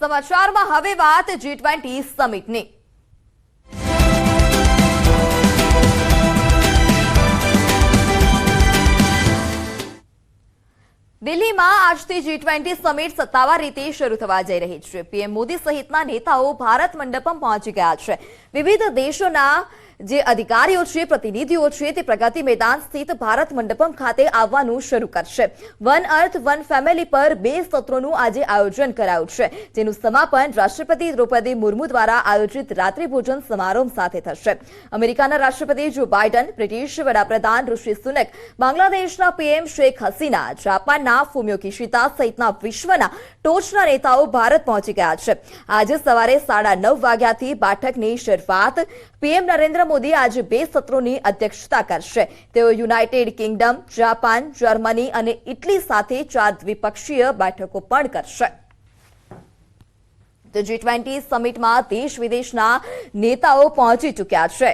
સમાચારમાં હવે વાત G20 સમિટની। દિલ્હીમાં આજથી G20 સમિટ સત્તાવાર રીતે શરૂ થવા જઈ રહી છે। પીએમ મોદી સહિતના નેતાઓ ભારત મંડપમ પહોંચી ગયા છે। વિવિધ દેશોના જે અધિકારીઓ છે, પ્રતિનિધિઓ છે, તે પ્રગતિ મેદાન સ્થિત ભારત મંડપમ ખાતે આવવાનું શરૂ કરશે। વન અર્થ વન ફેમિલી પર 2 સત્રોનું આજે આયોજન કરાયું છે, જેનું સમાપન રાષ્ટ્રપતિ દ્રૌપદી મુર્મુ દ્વારા આયોજિત રાત્રિ ભોજન સમારોહ સાથે થશે। અમેરિકાના રાષ્ટ્રપતિ જો બાઇડન, બ્રિટિશ વડાપ્રધાન ઋષિ સુનક, બાંગ્લાદેશના પીએમ શેખ હસીના, જાપાનના ફુમિયો કિશિદા સહિતના વિશ્વના ટોચના નેતાઓ ભારત પહોંચી ગયા છે। આજે સવારે 9:30 વાગ્યાથી બેઠકની શરૂઆત। પીએમ નરેન્દ્ર મોદી આજે 2 સત્રોની અધ્યક્ષતા કરશે। તેઓ યુનાઇટેડ કિંગડમ, જાપાન, જર્મની અને ઇટલી સાથે 4 દ્વિપક્ષીય બેઠકો પણ કરશે। તો G20 સમિટમાં દેશ વિદેશના નેતાઓ પહોંચી ચૂક્યા છે।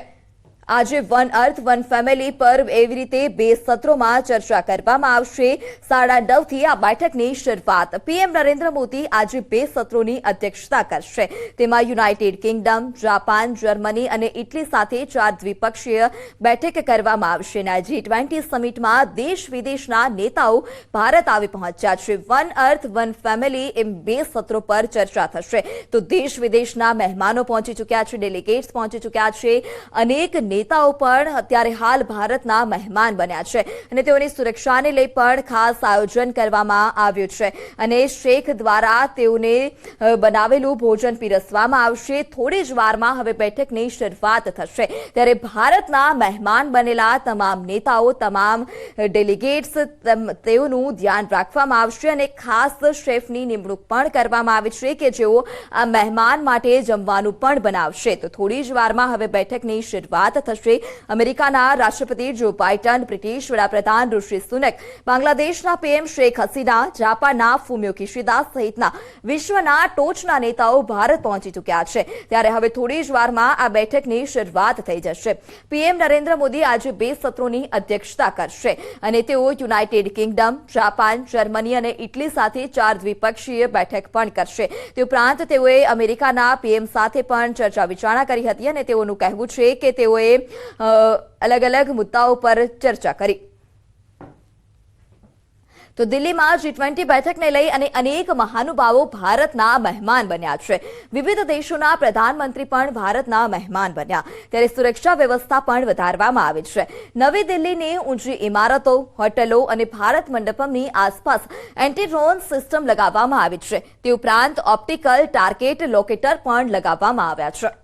આજે વન અર્થ વન ફેમિલી પર એવી રીતે 2 સત્રોમાં ચર્ચા કરવામાં આવશે। 9:30 થી આ બેઠકની શરૂઆત। પીએમ નરેન્દ્ર મોદી આજે 2 સત્રોની અધ્યક્ષતા કરશે। તેમાં યુનાઇટેડ કિંગડમ, જાપાન, જર્મની અને ઇટલી સાથે 4 દ્વિપક્ષીય બેઠક કરવામાં આવશે। અને G20 સમિટમાં દેશ વિદેશના નેતાઓ ભારત આવી પહોંચ્યા છે। વન અર્થ વન ફેમિલી એમ 2 સત્રો પર ચર્ચા થશે। તો દેશ વિદેશના મહેમાનો પહોંચી ચૂક્યા છે, ડેલિગેટ્સ પહોંચી ચૂક્યા છે। અનેક નેતાઓ પણ અત્યારે હાલ ભારતના મહેમાન બન્યા છે અને તેઓની સુરક્ષાને લઈ પણ ખાસ આયોજન કરવામાં આવ્યું છે અને શેખ દ્વારા તેઓને બનાવેલું ભોજન પીરસવામાં આવશે। થોડી જ વારમાં હવે બેઠકની શરૂઆત થશે। ત્યારે ભારતના મહેમાન બનેલા તમામ નેતાઓ, તમામ ડેલિગેટ્સ, તેઓનું ધ્યાન રાખવામાં આવશે અને ખાસ શેફની નિમણૂક પણ કરવામાં આવી છે કે જેઓ આ મહેમાન માટે જમવાનું પણ બનાવશે। તો થોડી જ વારમાં હવે બેઠકની શરૂઆત થશે। અમેરિકાના રાષ્ટ્રપતિ જો બાઇડન, બ્રિટિશ વડાપ્રધાન ઋષિ સુનક, બાંગ્લાદેશના પીએમ શેખ હસીના, જાપાનના ફુમિયો કિશિદા સહિતના વિશ્વના ટોચના નેતાઓ ભારત પહોંચી ચૂક્યા છે। ત્યારે હવે થોડી જ વારમાં આ બેઠકની શરૂઆત થઈ જશે। પીએમ નરેન્દ્ર મોદી આજે 2 સત્રોની અધ્યક્ષતા કરશે અને તેઓ યુનાઇટેડ કિંગડમ, જાપાન, જર્મની અને ઇટલી સાથે 4 દ્વિપક્ષીય બેઠક પણ કરશે। તે ઉપરાંત તેઓએ અમેરિકાના પીએમ સાથે પણ ચર્ચા વિચારણા કરી હતી અને તેઓનું કહેવું છે કે તેઓએ અલગ અલગ મુદ્દાઓ પર ચર્ચા કરી। તો દિલ્હીમાં G20 બેઠકને લઈ અને અનેક મહાનુભાવો ભારતના મહેમાન બન્યા છે। વિવિધ દેશોના પ્રધાનમંત્રી પણ ભારતના મહેમાન બન્યા। ત્યારે સુરક્ષા વ્યવસ્થા પણ વધારવામાં આવી છે। નવી દિલ્હીની ઊંચી ઇમારતો, હોટલો અને ભારત મંડપમની આસપાસ એન્ટી ડ્રોન સિસ્ટમ લગાવવામાં આવી છે। તે ઉપરાંત ઓપ્ટિકલ ટાર્ગેટ લોકેટર પણ લગાવવામાં આવ્યા છે।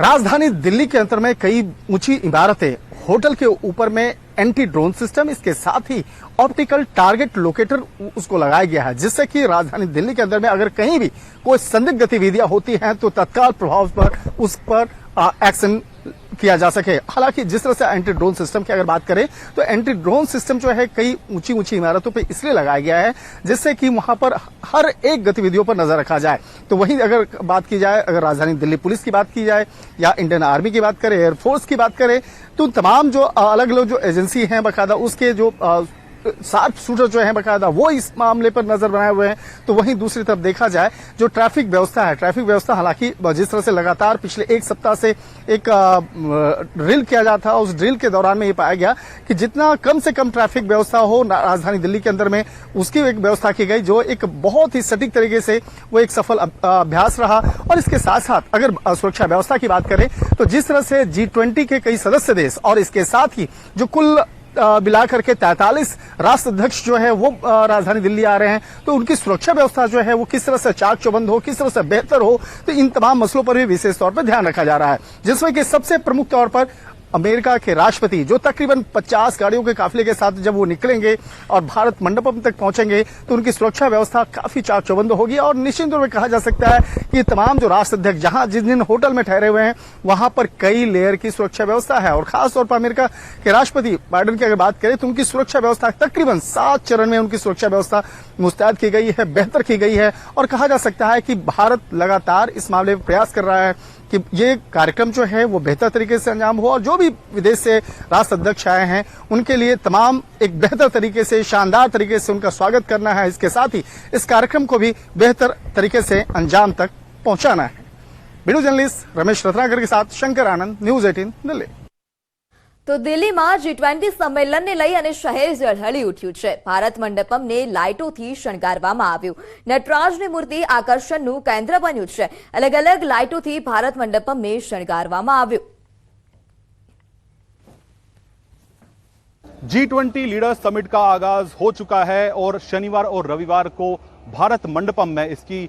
राजधानी दिल्ली के अंदर में कई ऊंची इमारतें, होटल के ऊपर में एंटी ड्रोन सिस्टम, इसके साथ ही ऑप्टिकल टारगेट लोकेटर उसको लगाया गया है, जिससे कि राजधानी दिल्ली के अंदर में अगर कहीं भी कोई संदिग्ध गतिविधियां होती हैं तो तत्काल प्रभाव पर उस पर एक्शन किया जा सके। हालांकि जिस तरह से एंटी ड्रोन सिस्टम की अगर बात करें तो एंटी ड्रोन सिस्टम जो है कई ऊंची ऊंची इमारतों पे इसलिए लगाया गया है जिससे कि वहां पर हर एक गतिविधियों पर नजर रखा जाए। तो वहीं अगर बात की जाए, अगर राजधानी दिल्ली पुलिस की बात की जाए या इंडियन आर्मी की बात करें, एयरफोर्स की बात करें, तो तमाम जो अलग अलग जो एजेंसी हैं बाकायदा उसके जो 7 शूटर जो है बाकायदा वो इस मामले पर नजर बनाए हुए हैं। तो वहीं दूसरी तरफ देखा जाए जो ट्रैफिक व्यवस्था है, ट्रैफिक व्यवस्था हालांकि जिस तरह से लगातार पिछले 1 सप्ताह से एक ड्रिल किया जाता था, उस ड्रिल के दौरान में ये पाया गया कि जितना कम से कम ट्रैफिक व्यवस्था हो राजधानी दिल्ली के अंदर में, उसकी एक व्यवस्था की गई, जो एक बहुत ही सटीक तरीके से वो एक सफल अभ्यास रहा। और इसके साथ साथ अगर सुरक्षा व्यवस्था की बात करें तो जिस तरह से G20 के कई सदस्य देश और इसके साथ ही जो कुल मिलाकर के 43 राष्ट्राध्यक्ष जो है वो राजधानी दिल्ली आ रहे हैं, तो उनकी सुरक्षा व्यवस्था जो है वो किस तरह से चाक चौबंद हो, किस तरह से बेहतर हो, तो इन तमाम मसलों पर भी विशेष तौर पर ध्यान रखा जा रहा है। जिसमें कि सबसे प्रमुख तौर पर अमेरिका के राष्ट्रपति जो तकरीबन 50 गाड़ियों के काफिले के साथ जब वो निकलेंगे और भारत मंडपम तक पहुंचेंगे तो उनकी सुरक्षा व्यवस्था काफी चाक चौबंद होगी। और निश्चित रूप में कहा जा सकता है कि तमाम जो राष्ट्राध्यक्ष जहां जिस दिन होटल में ठहरे हुए हैं वहां पर कई लेयर की सुरक्षा व्यवस्था है। और खासतौर पर अमेरिका के राष्ट्रपति बाइडेन की अगर बात करें तो उनकी सुरक्षा व्यवस्था तकरीबन 7 चरण में उनकी सुरक्षा व्यवस्था मुस्तैद की गई है, बेहतर की गई है। और कहा जा सकता है कि भारत लगातार इस मामले में प्रयास कर रहा है कि ये कार्यक्रम जो है वो बेहतर तरीके से अंजाम हो और जो भी विदेश से राष्ट्र अध्यक्ष आए हैं उनके लिए तमाम एक बेहतर तरीके से, शानदार तरीके से उनका स्वागत करना है। इसके साथ ही इस कार्यक्रम को भी बेहतर तरीके से अंजाम तक पहुंचाना है। वीडियो जर्नलिस्ट रमेश रत्नाकर के साथ शंकर आनंद, न्यूज़ 18 दिल्ही। તો દિલ્હીમાં G20 સંમેલનને લઈ અને શહેર ઝળહળી ઉઠ્યું છે। ભારત મંડપમને લાઇટોથી શણગારવામાં આવ્યું। નટરાજની મૂર્તિ આકર્ષણનું કેન્દ્ર બન્યું છે। અલગ અલગ લાઇટોથી ભારત મંડપમને શણગારવામાં આવ્યું। G20 लीडर्स समिट का आगाज हो चुका है और शनिवार और रविवार को भारत मंडपम में इसकी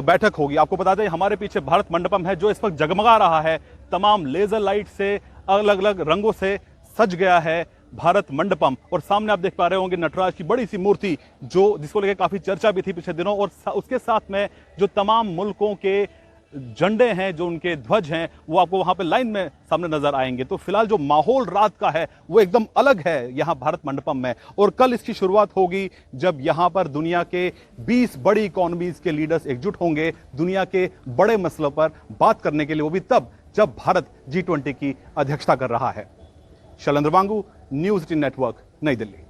बैठक होगी। आपको बता दें हमारे पीछे भारत मंडपम है जो इस वक्त जगमगा रहा है। तमाम लेजर लाइट से अलग अलग रंगों से सज गया है भारत मंडपम और सामने आप देख पा रहे होंगे नटराज की बड़ी सी मूर्ति जो जिसको लेकर काफी चर्चा भी थी पिछले दिनों और उसके साथ में जो तमाम मुल्कों के झंडे हैं, जो उनके ध्वज हैं, वो आपको वहां पे लाइन में सामने नजर आएंगे। तो फिलहाल जो माहौल रात का है वो एकदम अलग है यहां भारत मंडपम में और कल इसकी शुरुआत होगी जब यहां पर दुनिया के 20 बड़ी इकोनॉमीज के लीडर्स एकजुट होंगे दुनिया के बड़े मसलों पर बात करने के लिए, वो भी तब जब भारत G20 की अध्यक्षता कर रहा है। शैलेंद्र वांगू, न्यूज़ 18 नेटवर्क, नई दिल्ली।